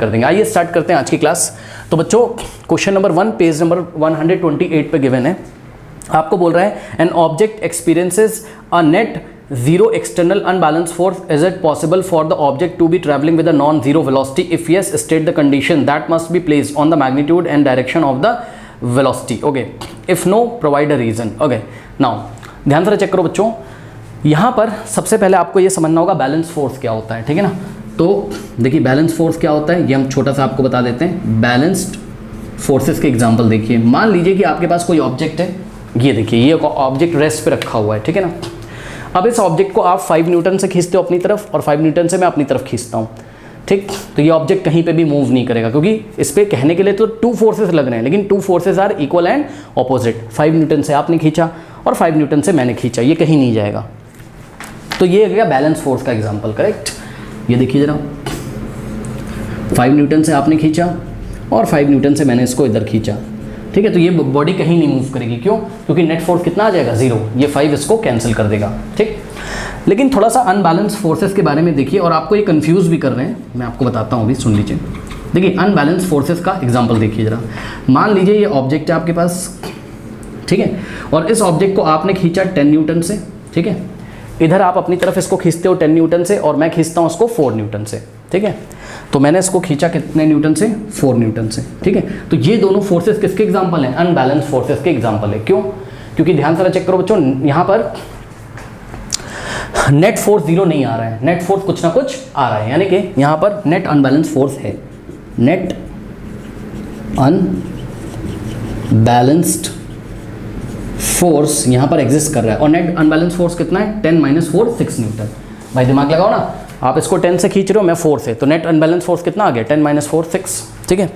कर देंगे। आइए स्टार्ट करते हैं आज की क्लास। तो बच्चों क्वेश्चन नंबर 1 पेज नंबर 128 पे गिवन है। आपको बोल रहा है N object experiences a net zero external unbalanced force. Is it possible for the object to be traveling with a non-zero velocity? If yes, state the condition that must be placed on the magnitude and direction of the velocity. Okay. If no, provide a reason. Okay. Now ध्यान से check करो बच्चों, यहाँ पर सबसे पहले आपको ये समझना होगा बैलेंस फोर्स क्या होता है, ठीक है ना। तो देखिए बैलेंस फोर्स क्या होता है ये हम छोटा सा आपको बता देते हैं। बैलेंस्ड फोर्सेस के एग्जाम्पल देखिए। मान लीजिए कि आपके पास कोई ऑब्जेक्ट है, ये देखिए ये ऑब्जेक्ट रेस्ट पे रखा हुआ है, ठीक है ना। अब इस ऑब्जेक्ट को आप 5 न्यूटन से खींचते हो अपनी तरफ और 5 न्यूटन से मैं अपनी तरफ खींचता हूँ, ठीक। तो ये ऑब्जेक्ट कहीं पे भी मूव नहीं करेगा क्योंकि इस पे कहने के लिए तो 2 फोर्सेस लग रहे हैं, लेकिन 2 forces are equal and opposite. 5 Newton से आपने खींचा और 5 न्यूटन से मैंने खींचा, ये कहीं नहीं जाएगा। तो ये हो गया बैलेंस फोर्स का एग्जाम्पल, करेक्ट। ये देखिए जरा, 5 न्यूटन से आपने खींचा और 5 न्यूटन से मैंने इसको इधर खींचा, ठीक है। तो ये बॉडी कहीं नहीं मूव करेगी, क्यों? क्योंकि नेट फोर्स कितना आ जाएगा, 0। ये 5 इसको कैंसिल कर देगा, ठीक। लेकिन थोड़ा सा अनबैलेंस फोर्सेस के बारे में देखिए, और आपको ये कंफ्यूज भी कर रहे हैं, मैं आपको बताता हूँ अभी, सुन लीजिए। देखिए अनबैलेंस फोर्सेस का एग्जांपल देखिए जरा। मान लीजिए ये ऑब्जेक्ट है आपके पास, ठीक है, और इस ऑब्जेक्ट को आपने खींचा 10 न्यूटन से, ठीक है। इधर आप अपनी तरफ इसको खींचते हो 10 न्यूटन से और मैं खींचता हूँ उसको 4 न्यूटन से, ठीक है। तो मैंने इसको खींचा कितने न्यूटन से, 4 न्यूटन से, ठीक है। तो ये दोनों फोर्सेस किसके एग्जांपल हैं, अनबैलेंस फोर्सेस के एग्जांपल है। क्यों? क्योंकि ध्यान से चेक करो बच्चों, यहाँ पर नेट फोर्स 0 नहीं आ रहा है, नेट फोर्स कुछ ना कुछ आ रहा है, यानी कि यहाँ पर नेट अनबैलेंस फोर्स है। नेट अनबैलेंस्ड फोर्स यहाँ पर एग्जिस्ट कर रहा है, और नेट अनबैलेंस फोर्स कितना है, 10 - 4 6 न्यूटन। भाई दिमाग लगाओ ना, आप इसको 10 से खींच रहे हो, मैं 4 से, तो नेट अनबैलेंस फोर्स कितना आ गया, 10 - 4 6, ठीक है।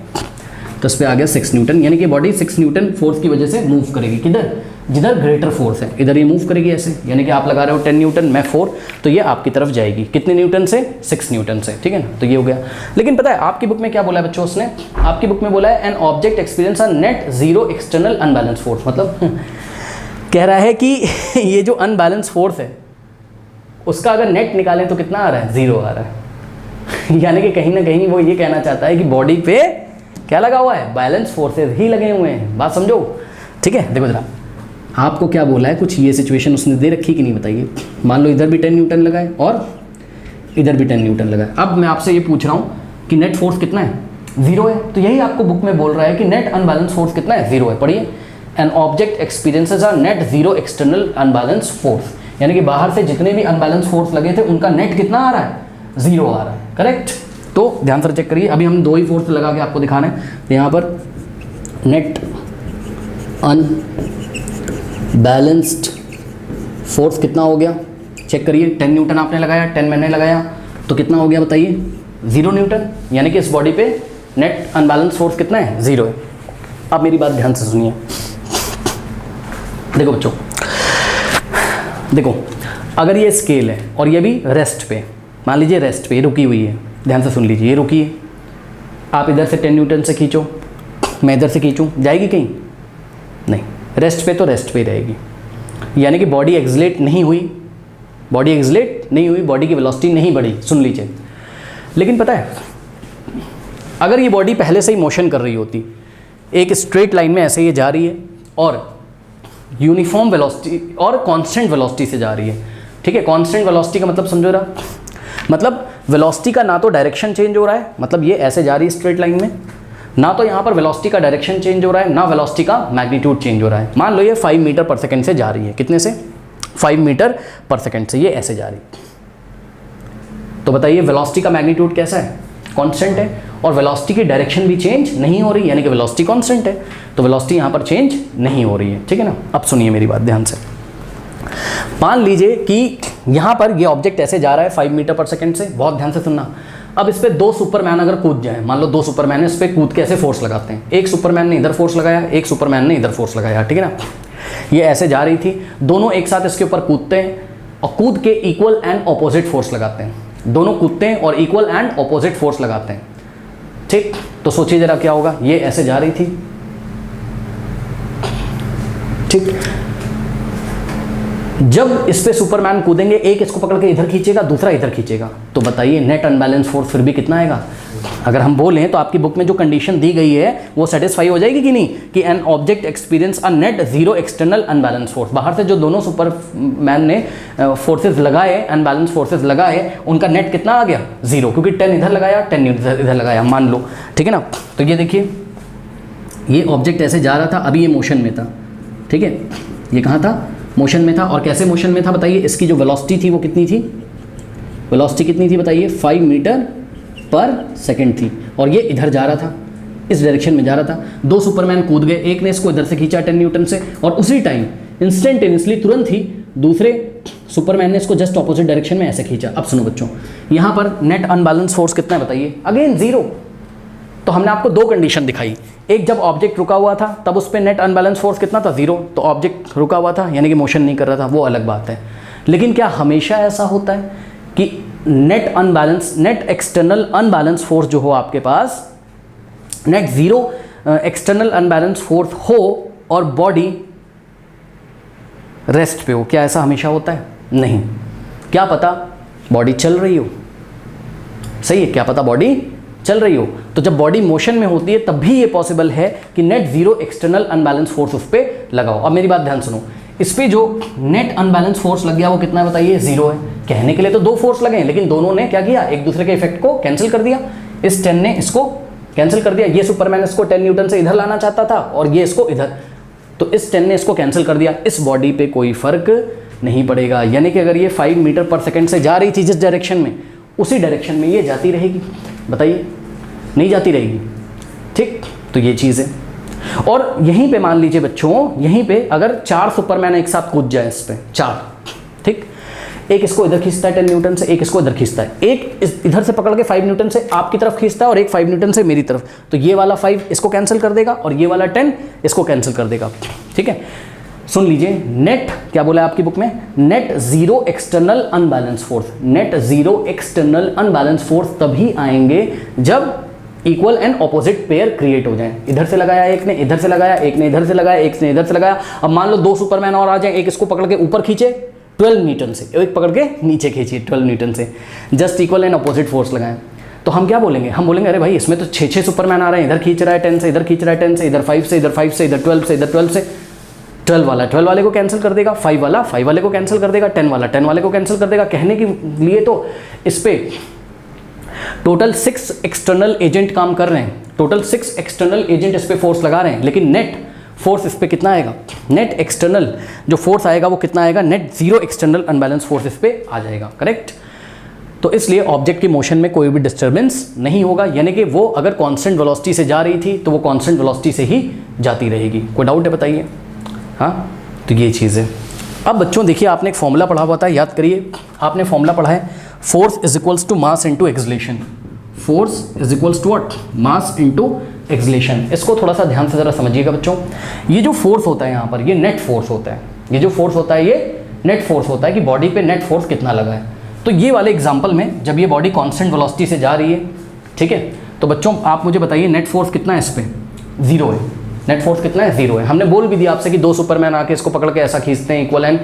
तो इस पे आ गया 6 न्यूटन, यानी कि बॉडी 6 न्यूटन फोर्स की वजह से मूव करेगी। किधर? जिधर ग्रेटर फोर्स है, इधर ये मूव करेगी ऐसे, यानी कि आप लगा रहे हो 10 न्यूटन, मैं 4, तो ये आपकी तरफ जाएगी। कितने न्यूटन से? 6 न्यूटन से, ठीक है ना। तो ये हो गया। लेकिन पता है आपकी बुक में क्या बोला है बच्चों, उसने आपकी बुक में बोला है an object experience a net 0 external unbalance force. मतलब कह रहा है कि ये जो अनबैलेंस फोर्स है उसका अगर नेट निकालें तो कितना आ रहा है, 0 आ रहा है। यानी कि कहीं ना कहीं वो ये कहना चाहता है कि बॉडी पे क्या लगा हुआ है, बैलेंस फोर्सेस ही लगे हुए हैं। बात समझो, ठीक है। देखो जरा, आपको क्या बोला है, कुछ ये सिचुएशन उसने दे रखी कि नहीं बताइए। मान लो इधर भी 10 न्यूटन लगाए और इधर भी 10 न्यूटन लगाए। अब मैं आपसे ये पूछ रहा हूँ कि नेट फोर्स कितना है, 0 है। तो यही आपको बुक में बोल रहा है कि नेट अनबैलेंस फोर्स कितना है, 0 है। पढ़िए, an object experiences are net 0 external unbalance force, यानी कि बाहर से जितने भी अनबैलेंस फोर्स लगे थे उनका नेट कितना आ रहा है, 0 आ रहा है, करेक्ट। तो ध्यान से चेक करिए, अभी हम 2 ही फोर्स लगा के आपको दिखाना है। तो यहाँ पर नेट अनबैलेंस्ड फोर्स कितना हो गया, चेक करिए। 10 न्यूटन आपने लगाया, 10 मैंने लगाया, तो कितना हो गया बताइए, 0 न्यूटन। यानी कि इस बॉडी पे नेट अनबैलेंस फोर्स कितना है, 0 है। अब मेरी बात ध्यान से सुनिए। देखो बच्चों, देखो अगर ये स्केल है और ये भी रेस्ट पे, मान लीजिए रेस्ट पे ये रुकी हुई है, ध्यान से सुन लीजिए, ये रुकी है। आप इधर से 10 न्यूटन से खींचो, मैं इधर से खींचूं, जाएगी कहीं नहीं, रेस्ट पे तो रेस्ट पे ही रहेगी। यानी कि बॉडी एक्सलेट नहीं हुई, बॉडी एक्सलेट नहीं हुई, बॉडी की वेलोसिटी नहीं बढ़ी, सुन लीजिए। लेकिन पता है अगर ये बॉडी पहले से ही मोशन कर रही होती, एक स्ट्रेट लाइन में ऐसे ये जा रही है और यूनिफॉर्म वेलोसिटी और कांस्टेंट वेलोसिटी से जा रही है, ठीक है। कांस्टेंट वेलोसिटी का मतलब समझो रहा, मतलब वेलोसिटी का ना तो डायरेक्शन चेंज हो रहा है, मतलब ये ऐसे जा रही है स्ट्रेट लाइन में, ना तो यहाँ पर वेलोसिटी का डायरेक्शन चेंज हो रहा है, ना वेलोसिटी का मैग्नीट्यूड चेंज हो रहा है। मान लो ये 5 मीटर पर सेकंड से जा रही है, कितने से, 5 मीटर पर सेकंड से ये ऐसे जा रही है। तो बताइए वेलोसिटी का मैग्नीट्यूड कैसा है, कांस्टेंट है, और वेलोसिटी की डायरेक्शन भी चेंज नहीं हो रही, यानी कि वेलोसिटी कांस्टेंट है, तो वेलोसिटी यहाँ पर चेंज नहीं हो रही है, ठीक है ना। अब सुनिए मेरी बात ध्यान से। मान लीजिए कि यहाँ पर ये ऑब्जेक्ट ऐसे जा रहा है 5 मीटर पर सेकंड से, बहुत ध्यान से सुनना। अब इस पे 2 सुपरमैन अगर कूद जाए, मान लो 2 सुपरमैन इस पे कूद के ऐसे फोर्स लगाते हैं, एक सुपरमैन ने इधर फोर्स लगाया, एक सुपरमैन ने इधर फोर्स लगाया, ठीक है ना। ये ऐसे जा रही थी, दोनों एक साथ इसके ऊपर कूदते हैं और कूद के इक्वल एंड ऑपोजिट फोर्स लगाते हैं, दोनों कूदते हैं और इक्वल एंड ऑपोजिट फोर्स लगाते हैं, ठीक। तो सोचिए जरा क्या होगा, ये ऐसे जा रही थी, ठीक। जब इस पे सुपरमैन कूदेंगे, एक इसको पकड़ के इधर खींचेगा, दूसरा इधर खींचेगा, तो बताइए नेट अनबैलेंस फोर्स फिर भी कितना आएगा, अगर हम बोलें तो आपकी बुक में जो कंडीशन दी गई है वो सेटिस्फाई हो जाएगी कि नहीं, कि an object experience a net zero external unbalance force. बाहर से जो दोनों सुपरमैन ने फोर्सेस लगाए, अनबैलेंस फोर्सेस लगाए, उनका नेट कितना आ गया? जीरो, क्योंकि 10 इधर लगाया 10 इधर लगाया, मान लो, ठीक है ना। तो ये देखिए, ये ऑब्जेक्ट ऐसे जा रहा था, अभी ये मोशन में था, ठीक है, ये कहाँ था? मोशन में था। और कैसे मोशन में था बताइए? इसकी जो वेलोसिटी थी वो कितनी थी? वेलोसिटी कितनी थी बताइए? 5 मीटर पर सेकंड थी। और ये इधर जा रहा था, इस डायरेक्शन में जा रहा था। दो सुपरमैन कूद गए, एक ने इसको इधर से खींचा 10 न्यूटन से, और उसी टाइम इंस्टेंटेनियसली, तुरंत ही दूसरे सुपरमैन ने इसको जस्ट ऑपोजिट डायरेक्शन में ऐसे खींचा। अब सुनो बच्चों, यहाँ पर नेट अनबैलेंस फोर्स कितना है बताइए? Again zero. तो हमने आपको दो कंडीशन दिखाई, एक जब ऑब्जेक्ट रुका हुआ था तब उस पर नेट अनबैलेंस फोर्स कितना था? जीरो। तो ऑब्जेक्ट रुका हुआ था यानी कि मोशन नहीं कर रहा था, वो अलग बात है। लेकिन क्या हमेशा ऐसा होता है कि नेट एक्सटर्नल अनबैलेंस फोर्स जो हो आपके पास, net zero external unbalance force हो और बॉडी रेस्ट पे हो? क्या ऐसा हमेशा होता है? नहीं। क्या पता बॉडी चल रही हो, सही है, क्या पता बॉडी चल रही हो। तो जब बॉडी मोशन में होती है तब भी ये पॉसिबल है कि net zero external unbalance force उस पर लगाओ। अब मेरी बात ध्यान सुनो, इस पे जो नेट अनबैलेंस फोर्स लग गया वो कितना है बताइए? जीरो है। कहने के लिए तो दो फोर्स लगे हैं, लेकिन दोनों ने क्या किया? एक दूसरे के इफेक्ट को कैंसिल कर दिया। इस 10 ने इसको कैंसिल कर दिया, ये सुपरमैन इसको 10 न्यूटन से इधर लाना चाहता था और ये इसको इधर, तो इस 10 ने इसको कैंसिल कर दिया। इस बॉडी पे कोई फर्क नहीं पड़ेगा। यानी कि अगर ये 5 मीटर पर सेकेंड से जा रही थी जिस डायरेक्शन में, उसी डायरेक्शन में ये जाती रहेगी। बताइए, नहीं जाती रहेगी? ठीक, तो ये चीज़ है। और यहीं पे मान लीजिए बच्चों, यहीं पे अगर 4 सुपरमैन एक साथ कूद जाए इस पे, 4, ठीक, एक इसको इधर खींचता है 10 न्यूटन से, एक इसको इधर खींचता है, एक इधर से पकड़ के 5 न्यूटन से आपकी तरफ खींचता है और एक 5 न्यूटन से मेरी तरफ, तो ये वाला 5 इसको कैंसिल कर देगा और ये वाला 10 इसको कैंसिल कर देगा। ठीक है, सुन लीजिए, नेट क्या बोला है आपकी बुक में? Net zero external unbalance force. Net zero external unbalance force तभी आएंगे जब equal and opposite pair create हो जाए। इधर से लगाया एक ने, इधर से लगाया एक ने, इधर से लगाया एक ने, इधर से लगाया। अब मान लो 2 सुपरमैन और आ जाए, एक इसको पकड़ के ऊपर खींचे 12 न्यूटन से, एक पकड़ के नीचे खींचिए 12 न्यूटन से, just equal and opposite force लगाएं, तो हम क्या बोलेंगे? हम बोलेंगे अरे भाई इसमें तो 6 सुपरमैन आ रहे हैं, इधर खींच रहा है 10 से, इधर खींच रहा है 10 से, इधर 5 से, इधर 5 से, इधर 12 से, इधर 12 से, 12 वाला 12 वाले को कैंसिल कर देगा, 5 वाला 5 वाले को कैंसिल कर देगा, 10 वाला 10 वाले को कैंसिल कर देगा। कहने के लिए तो इस पे टोटल 6 एक्सटर्नल एजेंट काम कर रहे हैं, टोटल 6 एक्सटर्नल एजेंट इस पे फोर्स लगा रहे हैं, लेकिन नेट फोर्स इस पे कितना आएगा? नेट एक्सटर्नल जो फोर्स आएगा वो कितना आएगा? Net zero external unbalance force इस पे आ जाएगा। करेक्ट? तो इसलिए ऑब्जेक्ट की मोशन में कोई भी डिस्टर्बेंस नहीं होगा, यानी कि वो अगर कांस्टेंट वेलोसिटी से जा रही थी तो वो कांस्टेंट वेलोसिटी से ही जाती रहेगी। कोई डाउट है बताइए? हाँ, तो ये चीज़ है। अब बच्चों देखिए, आपने एक फॉर्मूला पढ़ा हुआ था, याद करिए, आपने फॉर्मूला पढ़ा है, force is equals to mass into acceleration. Force is equals to what? Mass into acceleration. इसको थोड़ा सा ध्यान से ज़रा समझिएगा बच्चों। ये जो फोर्स होता है यहाँ पर, ये नेट फोर्स होता है। ये जो फोर्स होता है ये नेट फोर्स होता है कि बॉडी पे नेट फोर्स कितना लगा है। तो ये वाले एग्जाम्पल में जब ये बॉडी कांस्टेंट वेलोसिटी से जा रही है, ठीक है, तो बच्चों आप मुझे बताइए नेट फोर्स कितना है इस पर? जीरो है। नेट फोर्स कितना है? जीरो है। हमने बोल भी दिया आपसे कि 2 सुपरमैन आके इसको पकड़ के ऐसा खींचते हैं इक्वल एंड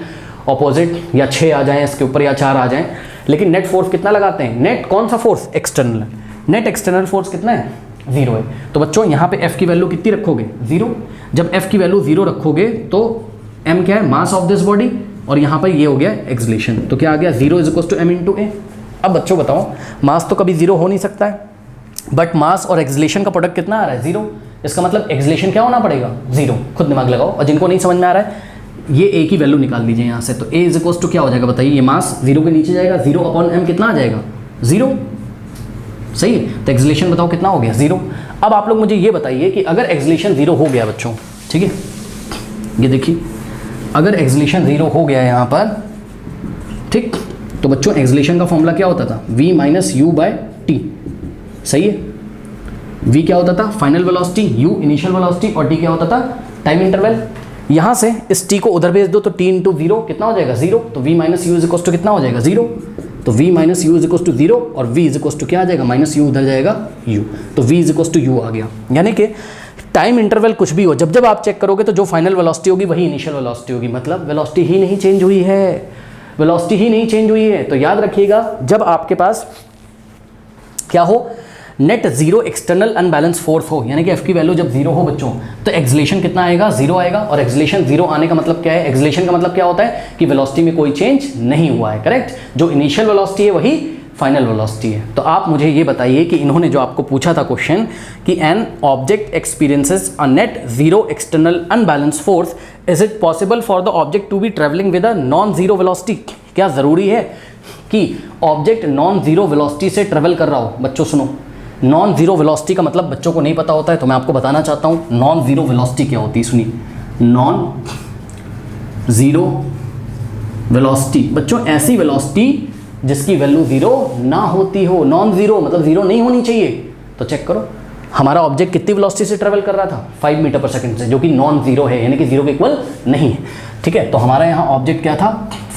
ऑपोजिट, या 6 आ जाएं इसके ऊपर या 4 आ जाएं, लेकिन नेट फोर्स कितना लगाते हैं? नेट कौन सा force? External. Net external force कितना है? जीरो है। तो बच्चों यहाँ पे F की वैल्यू कितनी रखोगे? जीरो। जब F की वैल्यू जीरो रखोगे तो M क्या है? मास ऑफ दिस बॉडी, और यहाँ पर ये हो गया एक्सलेशन। तो क्या आ गया? Zero is equal to M into A. अब बच्चों बताओ, मास तो कभी जीरो हो नहीं सकता है, बट मास और एक्सलेशन का प्रोडक्ट कितना आ रहा है? जीरो। इसका मतलब एक्सलेशन क्या होना पड़ेगा? जीरो। खुद दिमाग लगाओ, और जिनको नहीं समझ में आ रहा है ये ए की वैल्यू निकाल लीजिए यहाँ से। तो ए इज इक्वल टू क्या हो जाएगा बताइए? ये मास जीरो के नीचे जाएगा, जीरो अपॉन एम कितना आ जाएगा? जीरो। सही है। तो एक्सलेशन बताओ कितना हो गया? जीरो। अब आप लोग मुझे ये बताइए कि अगर एक्सलेशन जीरो हो गया बच्चों, ठीक है, ये देखिए, अगर एक्सलेशन जीरो हो गया यहाँ पर, ठीक, तो बच्चों एक्सलेशन का फॉर्मूला क्या होता था? v minus u by t. सही है। v क्या होता था? Final velocity, u initial velocity, और t क्या होता था? Time interval. यहाँ से इस t को उधर भेज दो तो t इंटू जीरो कितना हो जाएगा? जीरो। तो v minus u is equal to कितना हो जाएगा? जीरो। तो v minus u is equal to zero, और v इज इक्वल टू क्या आ जाएगा? माइनस यू उधर जाएगा u, तो v is equal to u आ गया। यानी कि टाइम इंटरवल कुछ भी हो, जब जब आप चेक करोगे तो जो फाइनल वेलोसिटी होगी वही इनिशियल वेलोसिटी होगी, मतलब वेलोसिटी ही नहीं चेंज हुई है, वेलोसिटी ही नहीं चेंज हुई है। तो याद रखिएगा, जब आपके पास क्या हो, net zero external unbalance force हो, यानी कि एफ की वैल्यू जब जीरो हो बच्चों, तो एक्सलेशन कितना आएगा, जीरो आएगा। और एक्सलेशन जीरो आने का मतलब क्या है, एक्सलेशन का मतलब क्या होता है कि वेलोसिटी में कोई चेंज नहीं हुआ है, करेक्ट। जो इनिशियल वेलोसिटी है वही फाइनल वेलोसिटी है। तो आप मुझे ये बताइए कि इन्होंने जो आपको पूछा था क्वेश्चन कि an object experiences a net zero external unbalance force, is it possible for the object to be travelling with a non zero velocity. क्या ज़रूरी है कि ऑब्जेक्ट नॉन जीरो वेलोसिटी से ट्रेवल कर रहा हो? बच्चों सुनो, नॉन जीरो वेलोसिटी का मतलब बच्चों को नहीं पता होता है, तो मैं आपको बताना चाहता हूँ नॉन जीरो वेलोसिटी क्या होती है। सुनिए, नॉन जीरो वेलोसिटी बच्चों ऐसी वेलोसिटी जिसकी वैल्यू जीरो ना होती हो। नॉन जीरो मतलब जीरो नहीं होनी चाहिए। तो चेक करो, हमारा ऑब्जेक्ट कितनी वेलोसिटी से ट्रेवल कर रहा था, 5 मीटर पर सेकंड से, जो कि नॉन जीरो है, यानी कि जीरो के इक्वल नहीं है, ठीक है। तो हमारा यहाँ ऑब्जेक्ट क्या था,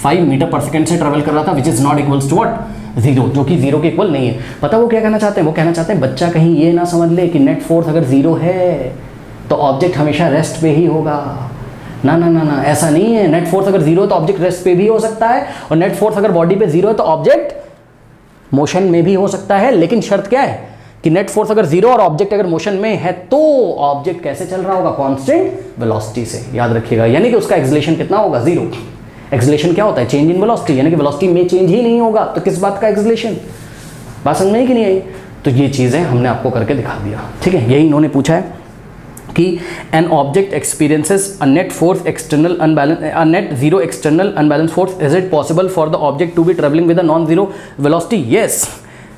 5 मीटर पर सेकंड से ट्रेवल कर रहा था, which is not equals to what, zero, जो कि जीरो के इक्वल नहीं है। पता वो क्या कहना चाहते हैं, वो कहना चाहते हैं बच्चा कहीं ये ना समझ ले कि नेट फोर्स अगर जीरो है तो ऑब्जेक्ट हमेशा रेस्ट पे ही होगा। ना ना ना ना, ऐसा नहीं है। नेट फोर्स अगर जीरो है तो ऑब्जेक्ट रेस्ट पे भी हो सकता है, और नेट फोर्स अगर बॉडी पे जीरो है तो ऑब्जेक्ट मोशन में भी हो सकता है। लेकिन शर्त क्या है कि नेट फोर्स अगर जीरो और ऑब्जेक्ट अगर मोशन में है तो ऑब्जेक्ट कैसे चल रहा होगा, कांस्टेंट वेलोसिटी से, याद रखिएगा। यानी कि उसका एक्सलेशन कितना होगा, जीरो। एक्सलेशन क्या होता है, चेंज इन वेलोसिटी, यानी कि वेलोसिटी में चेंज ही नहीं होगा, तो किस बात का एक्सलेशन। बात समझ में आई कि नहीं आई? तो ये चीज़ें हमने आपको करके दिखा दिया, ठीक है। यही इन्होंने पूछा है कि an object experiences a net force external unbalance, a net zero external unbalance force, is it possible for the object to be travelling with a non zero velocity?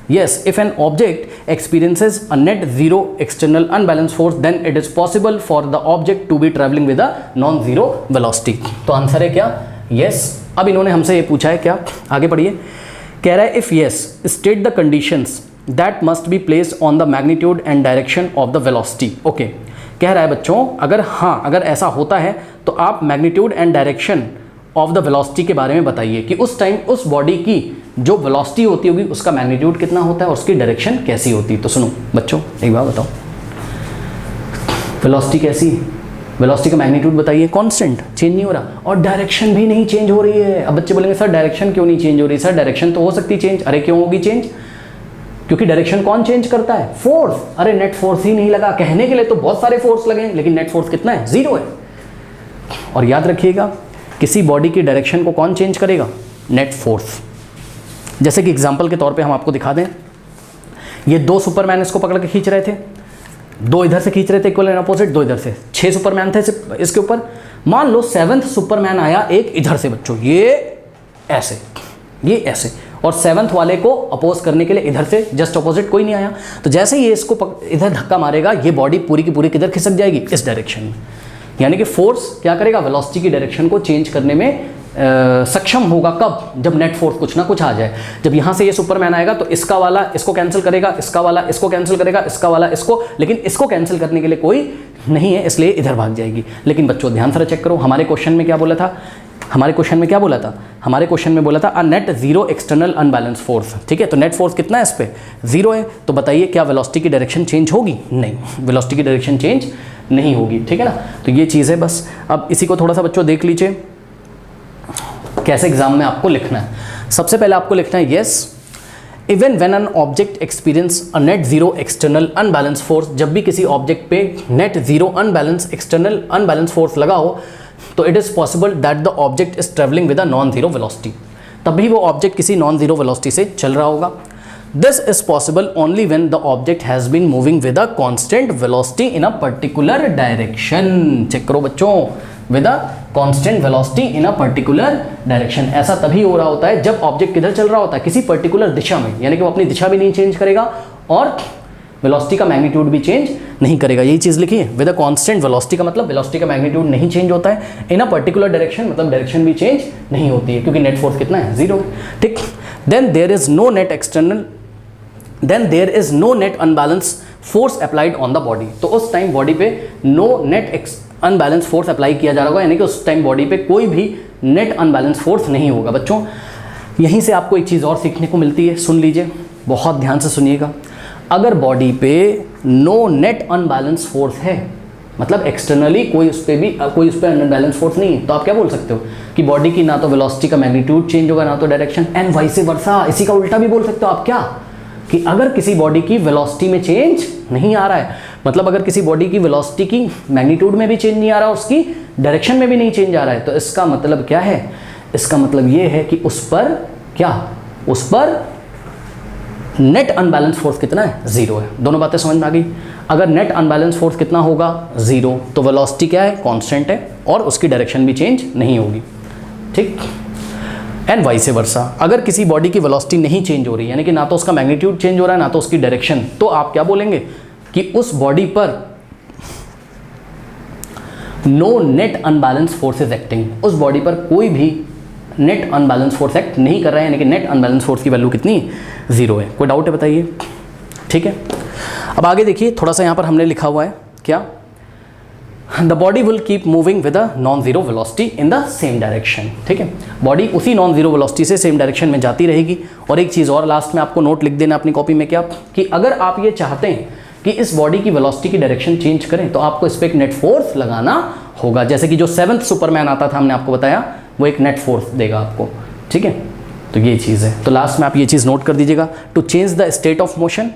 Yes, if an object experiences a net zero external unbalanced force, then it is possible for the object to be traveling with a non-zero velocity. तो answer है क्या, yes। अब इन्होंने हमसे ये पूछा है क्या, आगे पढ़िए, कह रहा है if yes, state the conditions that must be placed on the magnitude and direction of the velocity. Okay, कह रहा है बच्चों अगर हाँ, अगर ऐसा होता है तो आप magnitude and direction of the velocity के बारे में बताइए कि उस टाइम उस बॉडी की जो वेलोसिटी होती होगी उसका मैग्नीट्यूड कितना होता है और उसकी डायरेक्शन कैसी होती है। तो सुनो बच्चों, एक बार बताओ, वेलोसिटी कैसी, वेलोसिटी का मैग्नीट्यूड बताइए, कांस्टेंट, चेंज नहीं हो रहा, और डायरेक्शन भी नहीं चेंज हो रही है। अब बच्चे बोलेंगे सर डायरेक्शन क्यों नहीं चेंज हो रही? सर डायरेक्शन तो हो सकती है चेंज। अरे क्यों होगी चेंज? क्योंकि डायरेक्शन कौन चेंज करता है, फोर्स। अरे नेट फोर्स ही नहीं लगा, कहने के लिए तो बहुत सारे फोर्स लगे, लेकिन नेट फोर्स कितना है, जीरो है। और याद रखिएगा, किसी बॉडी की डायरेक्शन को कौन चेंज करेगा, नेट फोर्स। जैसे कि एग्जांपल के तौर पे हम आपको दिखा दें, ये दो सुपरमैन इसको पकड़ के खींच रहे थे, दो इधर से खींच रहे थे इक्वल एंड अपोजिट, दो इधर से, 6 सुपरमैन थे इसके ऊपर। मान लो 7th सुपरमैन आया एक इधर से बच्चों, ये ऐसे, ये ऐसे, और 7th वाले को अपोज करने के लिए इधर से जस्ट अपोजिट कोई नहीं आया। तो जैसे ये इसको इधर धक्का मारेगा, ये बॉडी पूरी की पूरी किधर खिसक जाएगी, इस डायरेक्शन में। यानी कि फोर्स क्या करेगा, वेलोसिटी की डायरेक्शन को चेंज करने में सक्षम होगा। कब? जब नेट फोर्स कुछ ना कुछ आ जाए। जब यहाँ से ये सुपरमैन आएगा तो इसका वाला इसको कैंसिल करेगा, इसका वाला इसको कैंसिल करेगा, इसका वाला इसको, लेकिन इसको कैंसिल करने के लिए कोई नहीं है, इसलिए इधर भाग जाएगी। लेकिन बच्चों ध्यान से चेक करो, हमारे क्वेश्चन में क्या बोला था, हमारे क्वेश्चन में क्या बोला था, हमारे क्वेश्चन में बोला था a net zero external unbalance force, ठीक है। तो नेट फोर्स कितना है इस पर, जीरो है। तो बताइए क्या वेलोसिटी की डायरेक्शन चेंज होगी? नहीं, वेलोसिटी की डायरेक्शन चेंज नहीं होगी, ठीक है ना। तो ये चीज़ है बस। अब इसी को थोड़ा सा बच्चों देख लीजिए कैसे एग्जाम में आपको लिखना है। सबसे पहले आपको लिखना है yes, even when an object experience a net zero external unbalance force, जब भी किसी ऑब्जेक्ट पे net zero external unbalance force लगा हो तो it is possible that the object is travelling with a non zero velocity, तभी वो object किसी नॉन जीरो वेलोसिटी से चल रहा होगा। This is possible only when the object has been moving with a constant velocity in a particular direction. Check करो बच्चों, with a constant velocity in a particular direction. ऐसा तभी हो रहा होता है जब ऑब्जेक्ट किधर चल रहा होता है, किसी पर्टिकुलर दिशा में, यानी कि वो अपनी दिशा भी नहीं चेंज करेगा और वेलोसिटी का मैग्नीट्यूड भी चेंज नहीं करेगा। यही चीज़ लिखी है, विद अ कांस्टेंट वेलोसिटी का मतलब वेलोसिटी का मैग्नीट्यूड नहीं चेंज होता है, इन अ पर्टिकुलर डायरेक्शन मतलब डायरेक्शन भी चेंज नहीं होती है, क्योंकि नेट फोर्स कितना है, जीरो, ठीक। Then there is no net external, then there is no net unbalance force applied on the body. तो उस टाइम बॉडी पे no net unbalance force apply किया जा रहा होगा, यानी कि उस टाइम बॉडी पे कोई भी नेट अनबैलेंस फोर्स नहीं होगा। बच्चों यहीं से आपको एक चीज़ और सीखने को मिलती है, सुन लीजिए, बहुत ध्यान से सुनिएगा। अगर बॉडी पे नो नेट अनबैलेंस फोर्स है, मतलब एक्सटर्नली कोई उस पर अनबैलेंस फोर्स नहीं है, तो आप क्या बोल सकते हो कि बॉडी की ना तो वेलोसिटी का मैग्नीट्यूड चेंज होगा ना तो डायरेक्शन, एंड वाइस वर्सा। इसी का उल्टा भी बोल सकते हो आप, क्या कि अगर किसी बॉडी की वेलोसिटी में चेंज नहीं आ रहा है, मतलब अगर किसी बॉडी की वेलोसिटी की मैग्नीट्यूड में भी चेंज नहीं आ रहा, उसकी डायरेक्शन में भी नहीं चेंज आ रहा है, तो इसका मतलब क्या है, इसका मतलब ये है कि उस पर नेट अनबैलेंस फोर्स कितना है, 0 है। दोनों बातें समझ में आ गई। अगर नेट अनबैलेंस फोर्स कितना होगा, 0, तो वेलोसिटी क्या है, कांस्टेंट है और उसकी डायरेक्शन भी चेंज नहीं होगी, ठीक। एंड वाइस वर्सा, अगर किसी बॉडी की वेलोसिटी नहीं चेंज हो रही, यानी कि ना तो उसका मैग्नीट्यूड चेंज हो रहा है ना तो उसकी डायरेक्शन, तो आप क्या बोलेंगे कि उस बॉडी पर no net unbalance force is acting, उस बॉडी पर कोई भी नेट अनबैलेंस फोर्स एक्ट नहीं कर रहा है, यानी कि नेट अनबैलेंस फोर्स की वैल्यू कितनी, 0 है। कोई डाउट है बताइए, ठीक है। अब आगे देखिए, थोड़ा सा यहाँ पर हमने लिखा हुआ है क्या, the body will keep moving with a non zero velocity in the same direction, ठीक है। बॉडी उसी नॉन जीरो वेलोसिटी से सेम डायरेक्शन में जाती रहेगी। और एक चीज़ और लास्ट में आपको नोट लिख देना अपनी कॉपी में, क्या कि अगर आप ये चाहते हैं कि इस बॉडी की वेलोसिटी की डायरेक्शन चेंज करें तो आपको इस पर एक नेट फोर्स लगाना होगा, जैसे कि जो 7th सुपरमैन आता था हमने आपको बताया, वो एक नेट फोर्स देगा आपको, ठीक है। तो ये चीज़ है, तो लास्ट में आप ये चीज़ नोट कर दीजिएगा। To change the state of motion,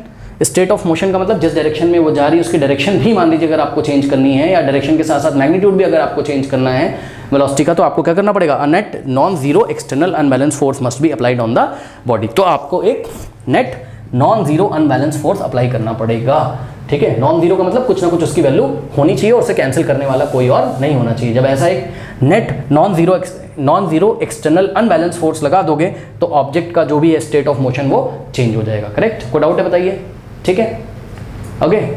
state of motion का मतलब जिस डायरेक्शन में वो जा रही है उसकी डायरेक्शन भी मान लीजिए अगर आपको चेंज करनी है, या डायरेक्शन के साथ साथ मैग्नीट्यूड भी अगर आपको चेंज करना है वेलोसिटी का, तो आपको क्या करना पड़ेगा, a net non zero external unbalance force must be applied on the body. तो आपको एक net non zero unbalance force apply करना पड़ेगा, ठीक है। नॉन जीरो का मतलब कुछ ना कुछ उसकी वैल्यू होनी चाहिए और उसे कैंसिल करने वाला कोई और नहीं होना चाहिए। जब ऐसा एक net non zero external unbalance force लगा दोगे तो ऑब्जेक्ट का जो भी है स्टेट ऑफ मोशन वो चेंज हो जाएगा, करेक्ट। कोई डाउट है बताइए, ठीक है, ओके।